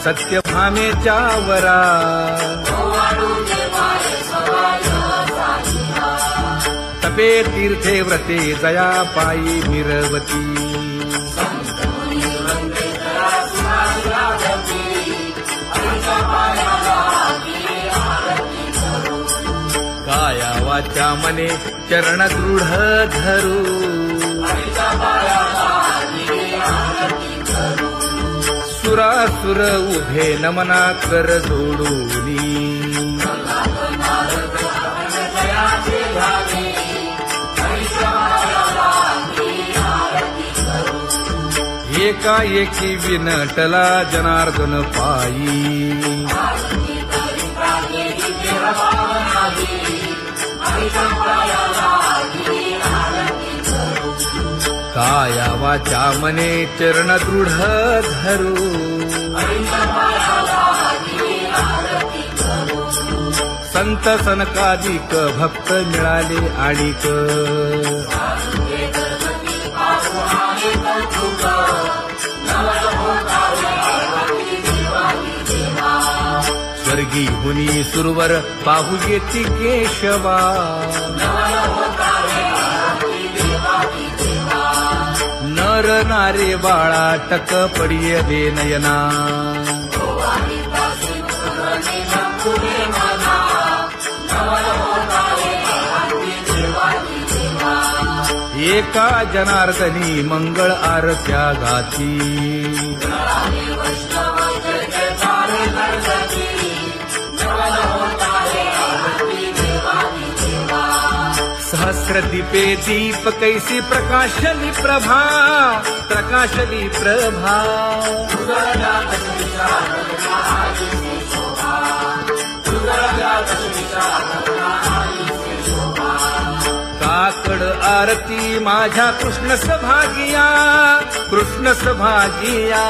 सत्यभामेच्या वरा तपे तीर्थे व्रते जया पायी मिरवती काया वाचा मने चरण दृढ धरू सुरासुर उभे नमना कर जोडूनी एकाएकी विनटला जनार्दन पायी काया वाचा मने चरण दृढ धरू संत सनकादिक भक्त मिळाले आणिक स्वर्गी हुनी सुरवर पाहू येती केशवा नर नारे बाळा टक पडिये दे नयना एका जनार्दनी मंगळ आरत्या गाती सहस्र दीपे दीप कैसी प्रकाशली प्रभा प्रकाशली प्रभा काकड आरती माझ्या कृष्ण सभागिया कृष्ण सभागिया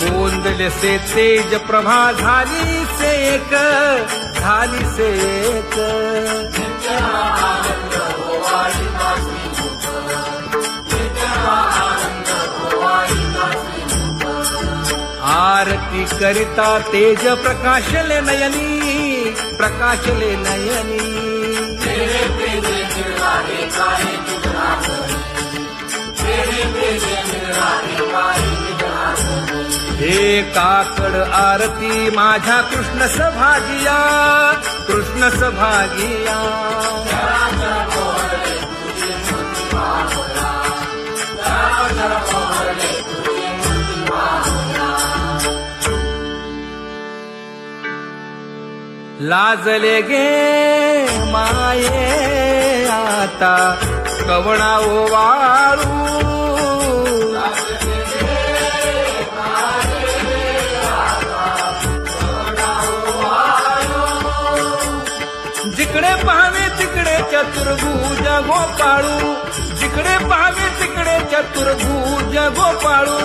कोंदले से तेज प्रभा झाली से एक झाली से एक आरती करिता तेज प्रकाशले नयनी प्रकाशले नयनी हे काकड आरती माझ्या कृष्ण सभागिया कृष्ण सभागिया लाजले गे माये आता कवणा ओवाळू जिकडे पाहावे तिकडे चतुर्भुज गोपाळू जिकडे पाहावे तिकडे चतुर्भुज गोपाळू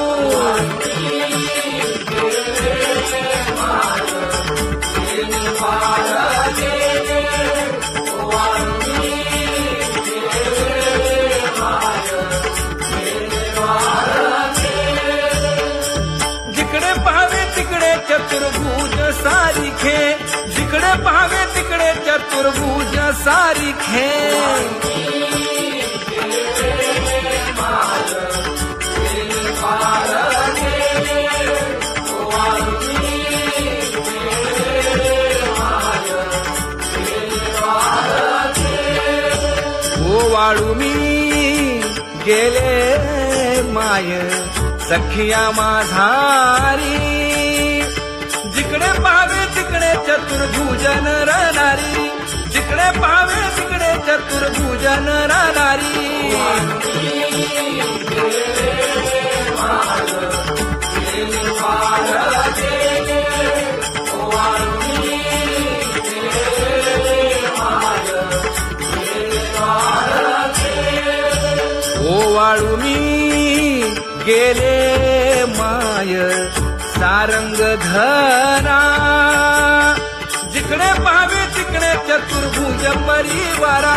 जिकडे पाहावे तिकडे चतुर्भुज सारिखे जिकडे पाहावे तिकडे चतुर्भुज सारिखे ओवाळू मी गेले माय सखिया माझारी जिकडे पाहावे तिकडे चतुर्भुज नरनारी जिकडे पाहावे तिकडे चतुर्भुज नरनारी ओवाळू मी गेले माय सारंग धरा जिकडे पाहावे तिकडे चतुर्भुज परिवारा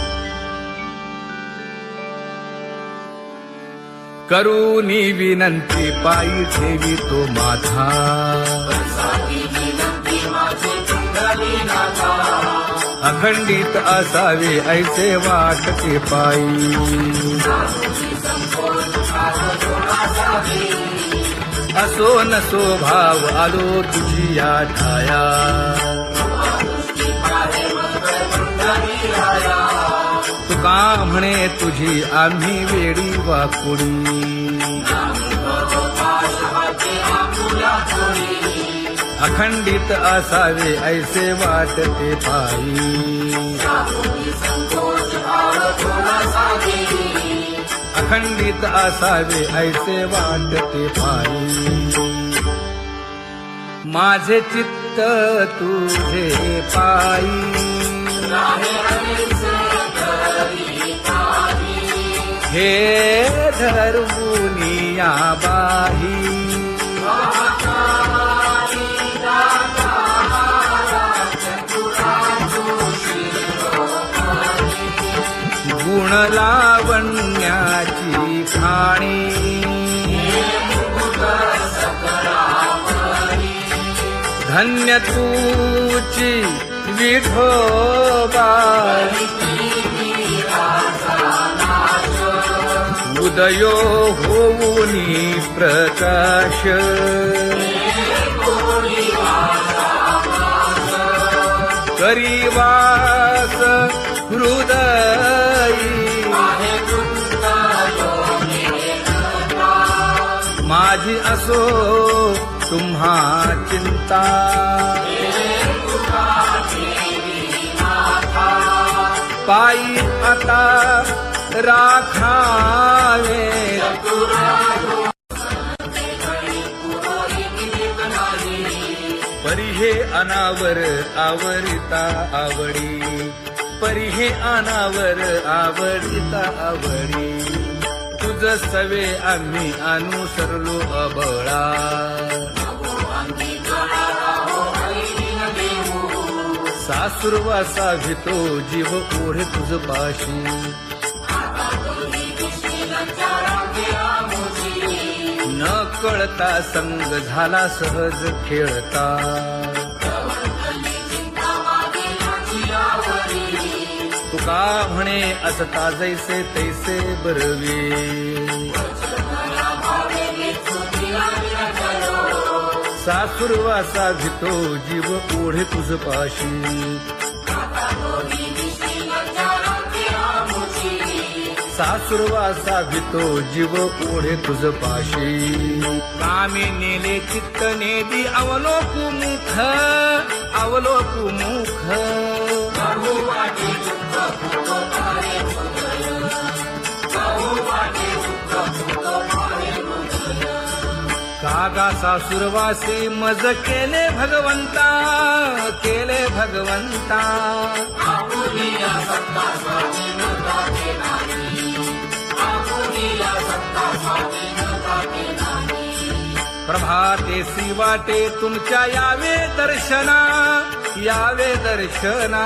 करूनी विनंती पायी ठेवी तो माझा अखंडित असावे ऐसे वाटते पायी असो नसो भाव आलो तुझी या ठाया तुका म्हणे तुझी आम्ही वेडी वाकुडी अखंडित असावे ऐसे वाटते पायी अखंडित असावे ऐसे वाटते पायी माझे चित्त तुझे पायी हे धर्मुनिया बाही गुण लावण्याची खाणी धन्य तूची विठोबा उदयो होऊनी प्रकाश करीवास हृदयी माझी असो तुम्हा चिंता पायी आता राखावे परी हे अनावर आवरिता आवडी परी हे अनावर आवडिता आवडी तुझ सवे आम्ही अनुसरलो अबळा सासुरवासा भितो जीव ओढे तुझ पाशी न कळता संग झाला सहज खेळता तुका म्हणे असता जैसे तैसे बरवे सासुरवासा भितो जीव ओढे तुझ पाशी सासुरवासा भितो जीव ओढे तुझ पाशी कामी नेले चित्त नेदी अवलोकु मुख अवलोकु मुख कागा सासुरवासी मज केले भगवंता केले भगवंता प्रभाते वाटे तुमच्या यावे दर्शना यावे दर्शना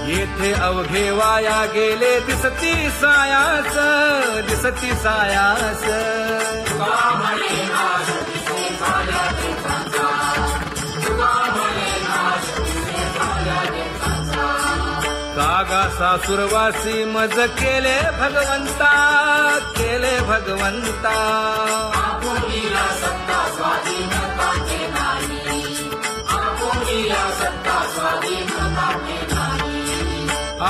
येथे अवघे वाया गेले दिसती सायास दिसती सायास कागा सासुरवासी मज केले भगवंता केले भगवंता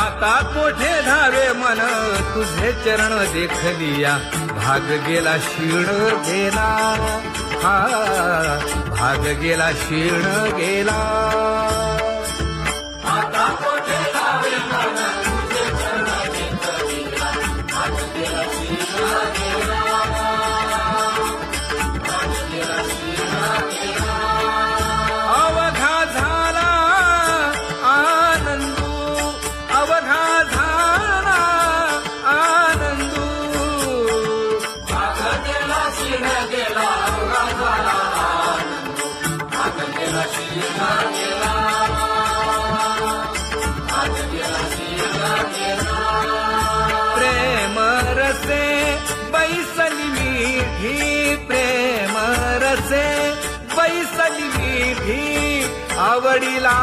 आता कोठे धावे मन तुझे चरण देखलिया भाग गेला क्षीण गेला हा भाग गेला क्षीण गेला आता कोठे धावे मन तुझे चरण देखलिया भाग गेला क्षीण गेला अवघा झाला आनंदू अवघा झाला आनंदू भाग गेला क्षीण गेला अवघा झाला आनंदू भाग गेला क्षीण गेला मुखासे बैसली विधी आवडीला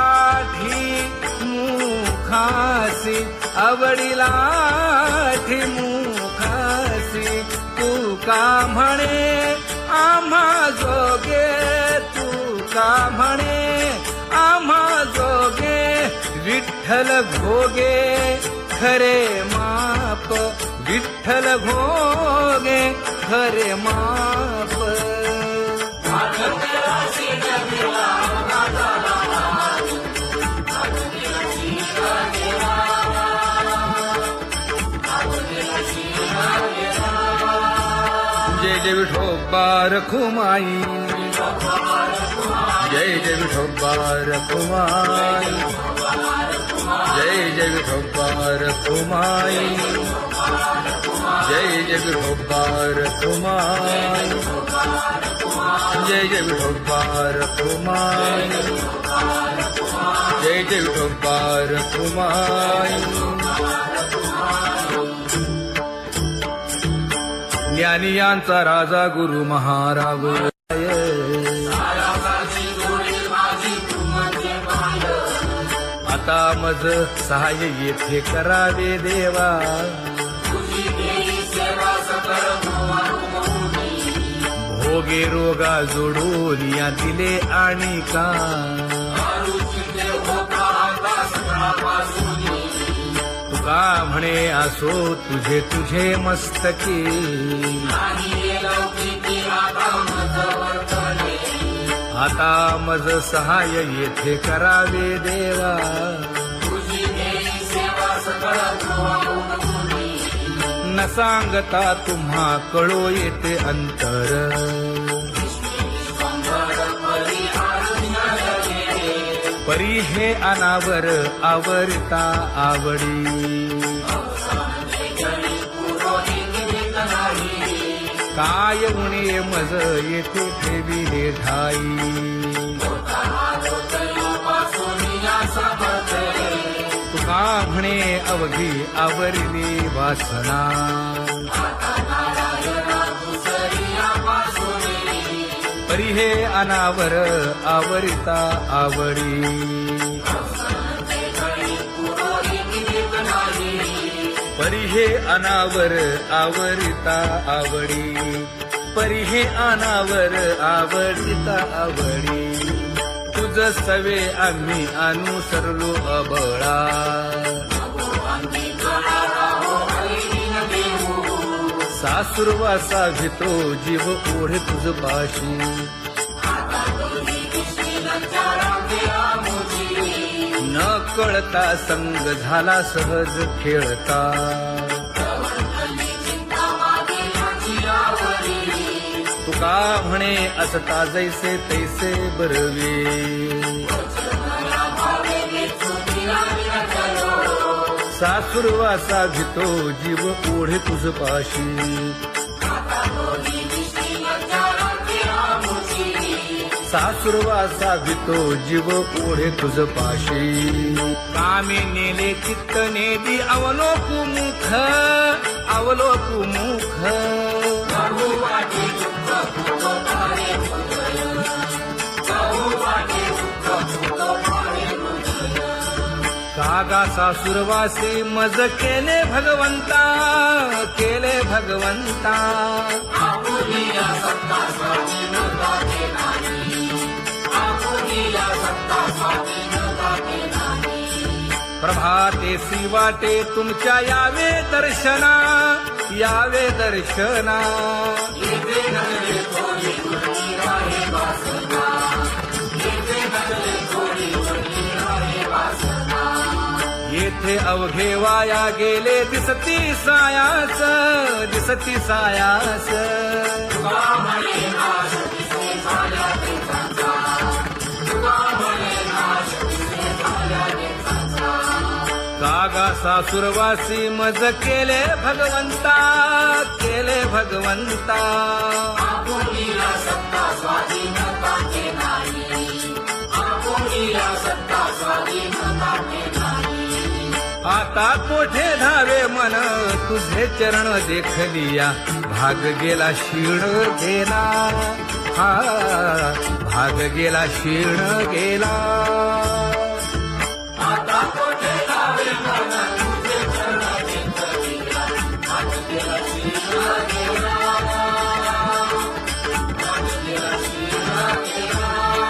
मुखासी आवडीला मुखासी तू का म्हणे आम्हा जोगे तू का म्हणे आम्हा जोगे विठ्ठल भोगे खरे माप विठ्ठल भोगे खरे माप जय जय विठोबा रखुमाई जय जय विठोबा रखुमाई जय जय विठोबा रखुमाई जय जय विठोबा रखुमाई जय जय विठोबा रखुमाई जय जय विठोबा रखुमाई ज्ञानियांचा राजा गुरु महाराज आता मज सहाय्य येथे करावे देवा भोगे रोगा जोडून या दिले आणि का तुका म्हणे असो तुझे तुझे मस्तकी आता मज सहाय्य येथे करावे देवा न सांगता तुम्हा कळो येते अंतर परी हे अनावर आवरता आवडी काय उणे मज येथे ठेविले ठाई तुका म्हणे अवघी आवरली वासना परी हे अनावर आवरिता आवडी परी हे अनावर आवरिता आवडी परी हे अनावर आवडिता आवडी तुझ सवे आम्ही अनुसरलो अबळा सासुरवासा भितो जीव ओढे तुझ पाशी न कळता संग झाला सहज खेळता तुका म्हणे असता जैसे तैसे बरवे सासुरवासा भितो जीव ओढे तुझ पाशी सासुरवासा भितो जीव ओढे तुझ पाशी कामे नेले चित्त नेदी अवलोकु मुख अवलोकु मुख कागा सासुरवासी मज केले भगवंता केले भगवंता प्रभाते सी वाटे तुमच्या यावे दर्शना यावे दर्शना येथे अवघे वाया गेले दिसती सायास दिसती सायास कागा सासुरवासी मज केले भगवंता केले भगवंता आता कोठे धावे मन तुझे चरण देखलिया भाग गेला शीण गेला हा भाग गेला शीर्ण गेला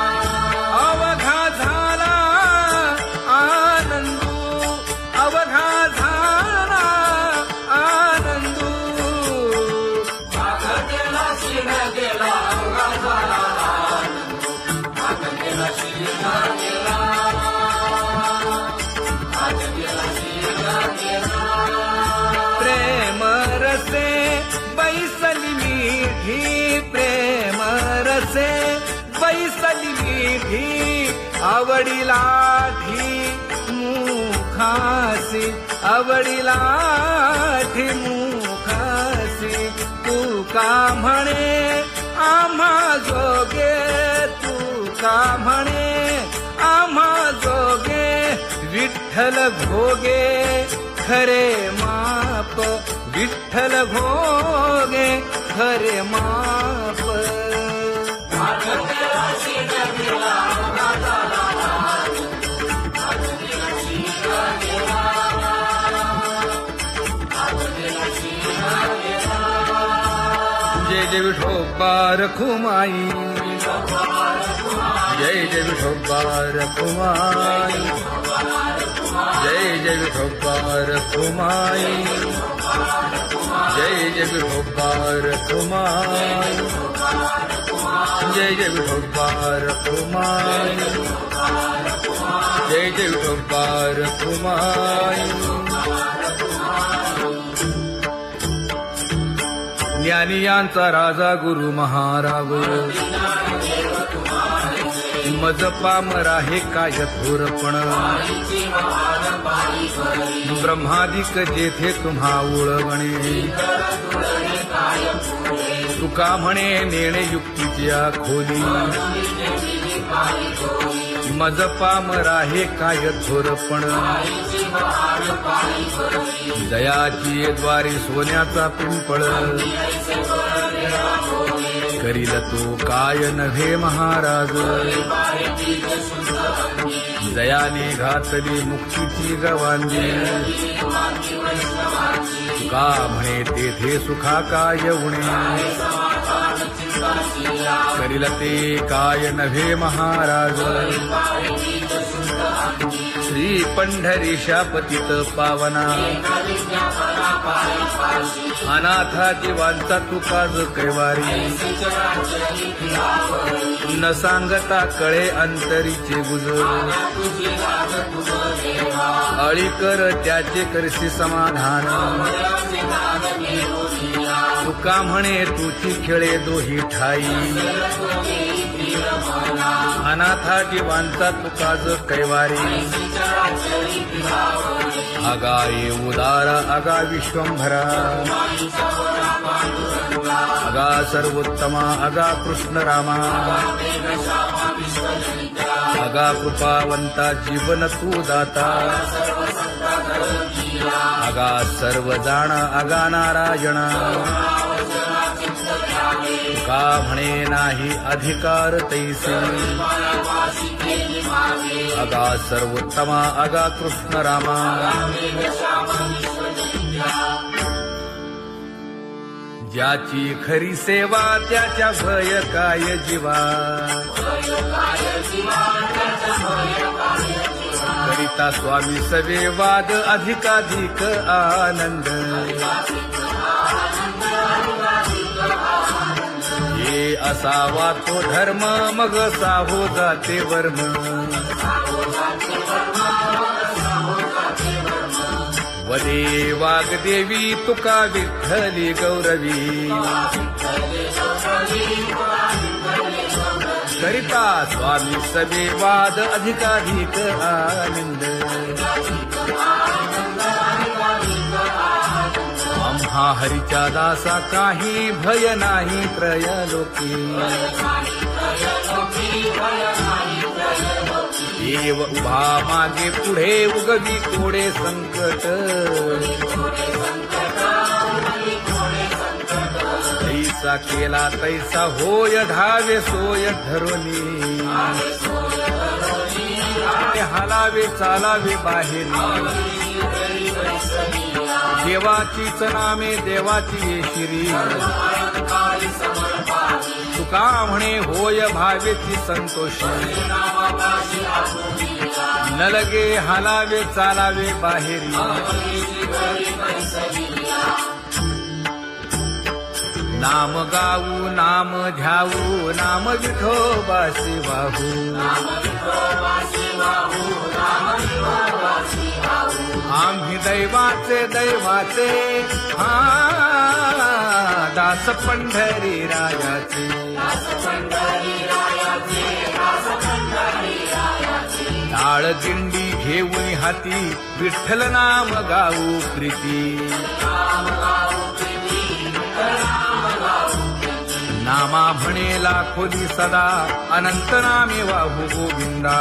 अवघा झाला आनंदू अवघा झाला आनंदू प्रेम रसे बैसली मीठी प्रेम रसे बैसली मीठी आवडीला ठी मुखासी आवडीला ठी मुखासी तू का म्हणे आम्हा जोगे तू का म्हणे आम्हा जोगे विठ्ठल भोगे खरे माप विठ्ठल भोगे खरे माप जय जय विठोबा रखुमाई जय जय विठोबा रखुमाई जय जय विठोबा रखुमाई जय जय विठोबा रखुमाई जय जय विठोबा रखुमाई जय जय विठोबा रखुमाई ज्ञानियांचा राजा गुरु महाराज मज पामरा हे काय थोरपण ब्रह्मादिक जेथे तुम्हा उळवणे तुका म्हणे नेणे युक्तीच्या खोली मज पामरा हे काय थोरपण दयाची द्वारे सोन्याचा पिंपळ करील तो काय नव्हे महाराज दयाने घातली मुक्तीची गवांजी का म्हणे तेथे सुखा काय उणे करील ते काय नव्हे महाराज श्री पंढरीशा पतित पावना अनाथा जीवांचा तुकाज कैवारी न सांगता कळे अंतरीचे गुजर अळी कर त्याचे करशी समाधान तुका म्हणे तुची खेळे दोही ठाई अनाथा जीवांचा तुकाज कैवारी अगा ये उदार अगा विश्वंभरा अगा सर्वोत्तमा अगा कृष्ण रामा अगा कृपावंता जीवन तू दाता अगा सर्व जाणा अगा नारायणा का म्हणे नाही अधिकार तैसे अगा सर्वोत्तमा अगा कृष्ण रामा ज्याची खरी सेवा त्याच्या भय काय जीवा करिता स्वामी सवे वाद अधिकाधिक आनंद हे असावा तो धर्म मग साहो जाते वर्म वदे वाग्देवी तुका विठ्ठली गौरवी करिता स्वामी सवे वाद अधिकाधिक आनंद आम्हा हरीच्या दासा काही भय नाही त्रयलोकी देव उभा मागे पुढे उगवी कोडे संकट जैसा केला तैसा होय धावे सोय धरोनी हालावे चालावे बाहेरी देवाचीच नामे देवाची येशिरी तुका म्हणे होय भावेची संतोषी न लगे हालावे चालावे बाहेरी नाम गाऊ नाम ध्याऊ नाम विठोबासी वाहू आम्ही दैवाचे दैवाचे हा दास पंढरी रायाचे टाळ दिंडी घेऊन हाती विठ्ठल नाम गाऊ प्रीती नामा म्हणेला खोली सदा अनंत नामे वाहू गोविंदा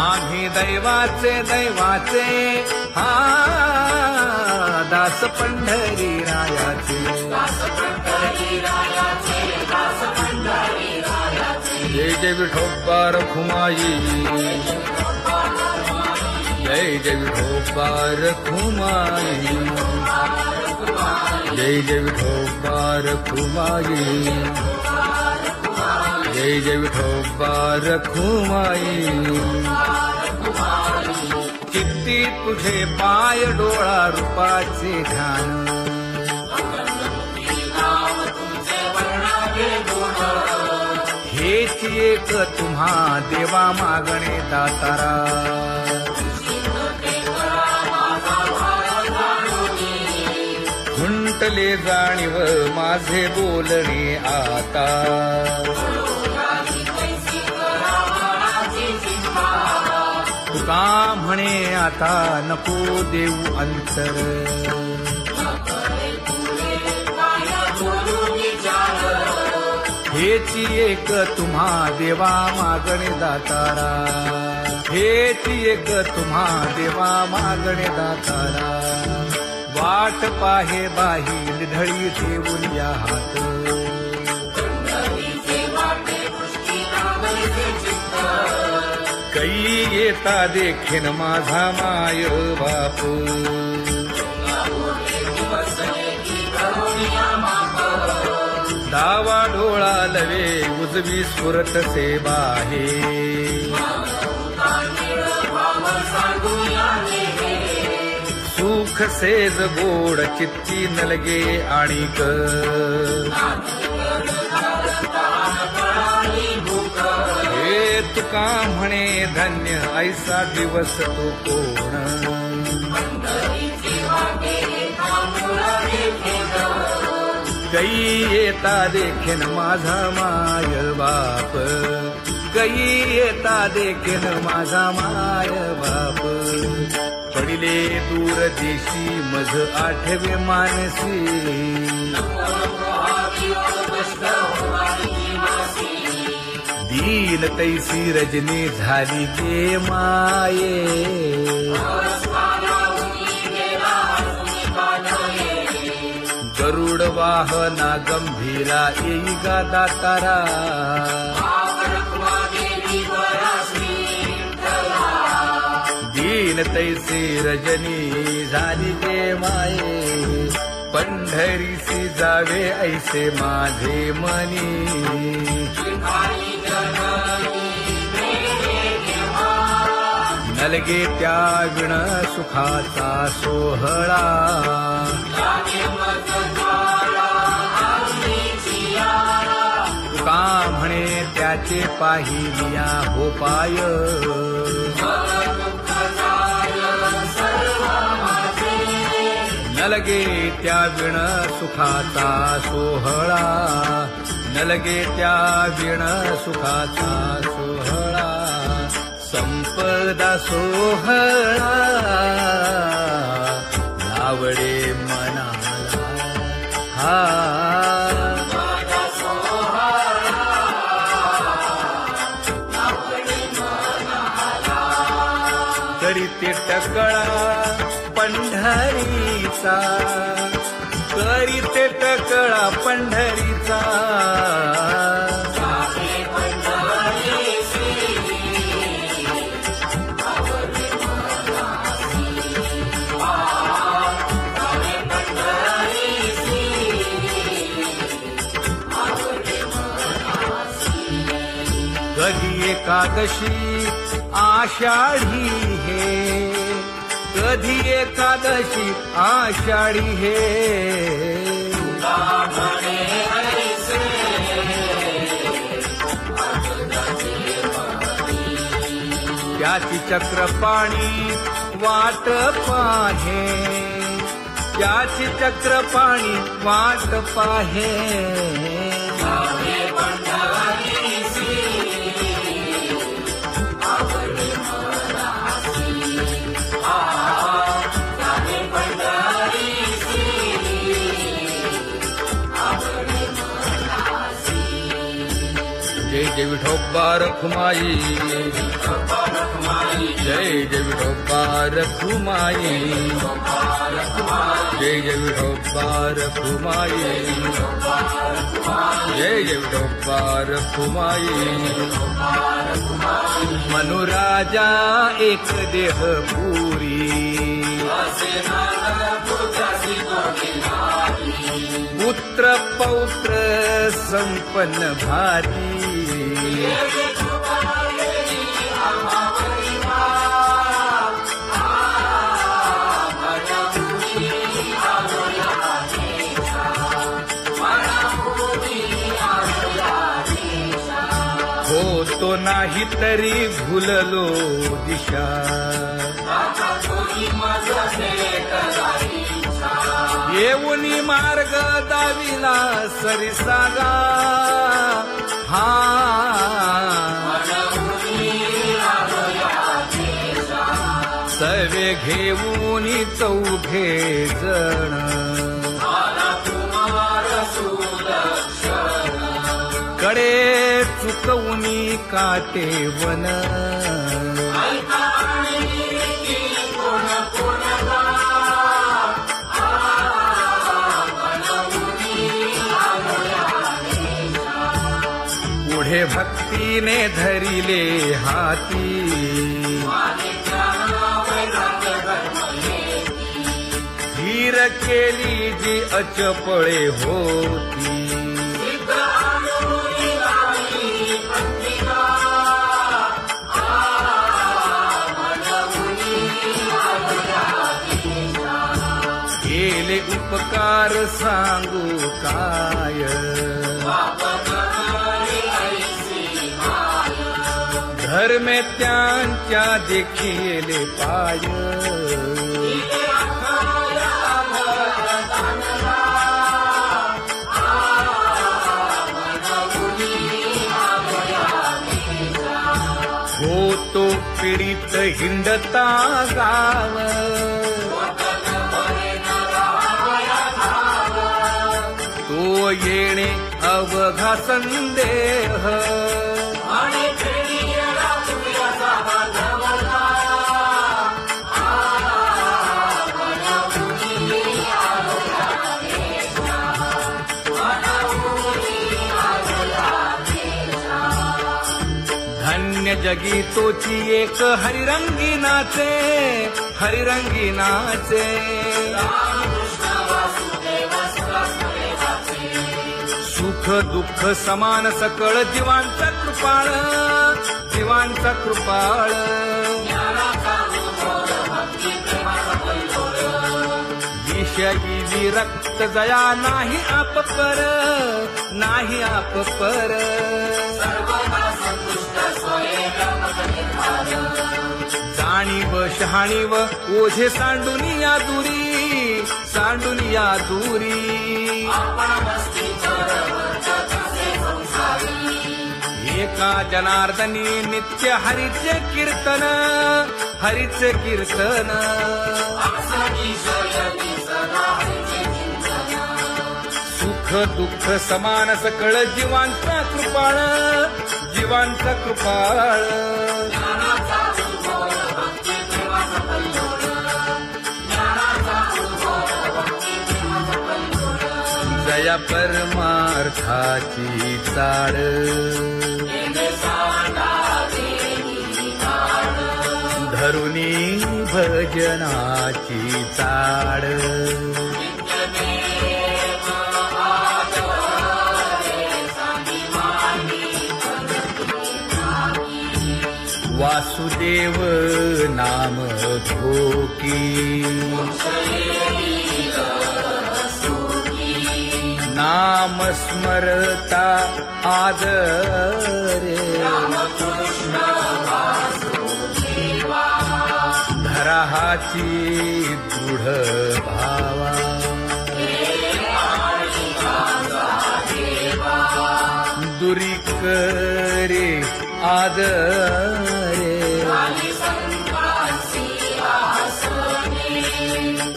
आम्ही दैवाचे दैवाचे हा दास पंढरी रायाचे जय जय विठोबा रखुमाई जय जय विठोबा रखुमाई जय जय विठोबा रखुमाई जय जय विठोबा रखुमाई चित्ती तुझे पाय डोळा रूपाचे ध्यान हेच एक तुम्हा देवा मागणे दातारा खुंटले जाणीव माझे बोलणे आता तुका म्हणे आता नको देऊ अंतर हेची एक तुम्हा देवा मागणे दातारा हेची एक तुम्हा देवा मागणे दातारा वाट पाहे बाही ढळी ठेवून या हात कै येता देखीन माझा माय बाप डावा डोळा लवे उजवी सुरत से बाहे सुख सेज गोड चित्ती नलगे आणिक हे तुका म्हणे धन्य ऐसा दिवस तो कोण कै येता देखीन माझा माय बाप कै येता देखीन माझा माय बाप पडिले दूर देशी मज आठवे मानसी दीन तैसी रजनी झाली गे माये गरुड वाहना गंभीरा येई गा दातारा दीन तैसी रजनी झाली गे माये पंढरीसी जावे ऐसे माझे मनी नलगे त्या विण सुखाचा सोहळा तुका म्हणे त्याचे पाहिलिया हो पाय नलगे त्या विण सुखाचा सोहळा नलगे त्या विण सुखाचा सोहळा संपदा सोहळा लावडे मनाला हा तरी ते टकळा पंढरीचा, करीते टकळा पंढरीचा. कधी एकादशी आषाढी हे, कधी एकादशी आषाढी हे. त्याची चक्रपाणी वाट पाहे, त्याची चक्रपाणी वाट पाहे. जय जय विठोबा रखुमाई, जय जय विठोबा रखुमाई, जय जय विठोबा रखुमाई, जय जय विठोबा रखुमाई. मनुराजा एक देह पुरी, पुत्र पौत्र संपन्न भारी. होतो नाही तरी भुललो दिशा, येऊनी मार्ग दाविला सरिसागा. हा सवे घेऊनी चौघे जण, कडे चुकवूनी काटे वन. पुढे भक्तीने धरिले हाती, धीर केली जी अचपळे होती. केले उपकार सांगू काय, धर्मे त्यांच्या देखिले पाय. होतो पीडित हिंडता गाव, तो येणे अवघा संदेह. धन्य जगी तोची एक हरिरंगी नाचे, हरिरंगी नाचे. सुख दुःख समान सकळ जीवांचा कृपाळ, जीवांचा कृपाळ. विषयी विरक्त जया नाही आप पर, नाही आप पर. जाणीव शहाणीव ओझे सांडुनिया दुरी, सांडुनिया दुरी. एका जनार्दनी नित्य हरीचे कीर्तन, हरीचे कीर्तन. सुख दुःख समान सकळ जीवांचा कृपाळ, जीवांचा कृपाळ. जया परमार्थाची चाळ धरुनी भजनाची चाळ वासुदेव नाम घोकी नाम स्मरता आदरे धराहाची दृढ भावा दुरी करे आदरे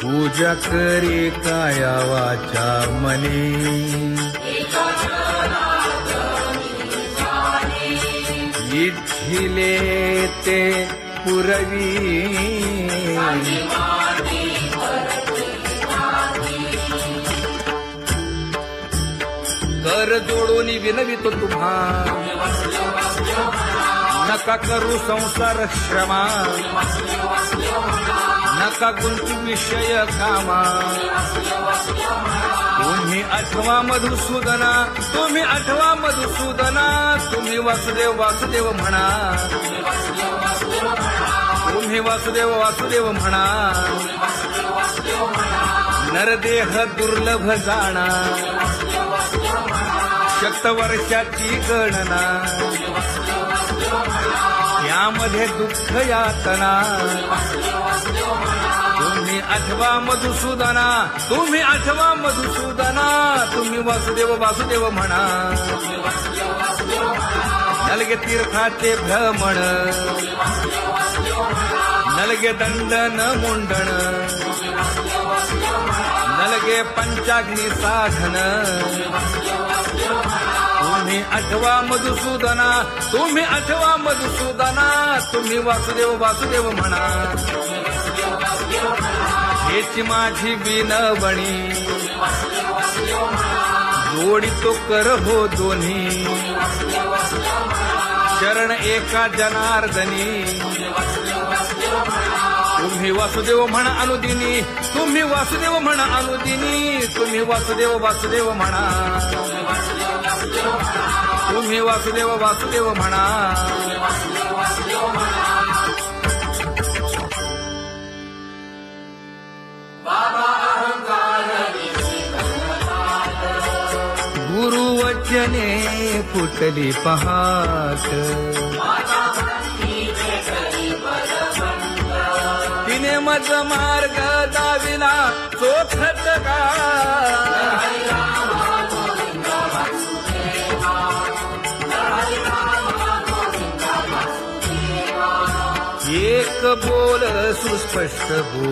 पूजा करे काया वाचा मने इच्छिले ते पुरवी कर जोडून विनवितो तुम्हा नका करू संसार श्रमा नका गुंतू विषय कामा तुम्ही आठवा मधुसूदना तुम्ही आठवा मधुसूदना तुम्ही वासुदेव वासुदेव म्हणा तुम्ही वासुदेव वासुदेव म्हणा नरदेह दुर्लभ जाणा शतवर्षाची गणना यामध्ये दुःख यातना तुम्ही आठवा मधुसूदना तुम्ही आठवा मधुसूदना तुम्ही वासुदेव वासुदेव म्हणा नलगे तीर्थाचे भ्रमण नलगे दंडन मुंडण नलगे पंचाग्नी साधन तुम्ही आठवा मधुसूदना तुम्ही आठवा मधुसूदना तुम्ही वासुदेव वासुदेव म्हणा हेची माझी विनवणी जोडितो कर हो दोन्ही शरण एका जनार्दनी तुम्ही वासुदेव म्हणा अनुदिनी तुम्ही वासुदेव म्हणा अनुदिनी तुम्ही वासुदेव वासुदेव म्हणा तुम्ही वासुदेव वासुदेव म्हणा गुरुवचने फुटली पहाट तिने मज मार्ग दाविला चोखत का एक बोल सुस्पष्ट बोल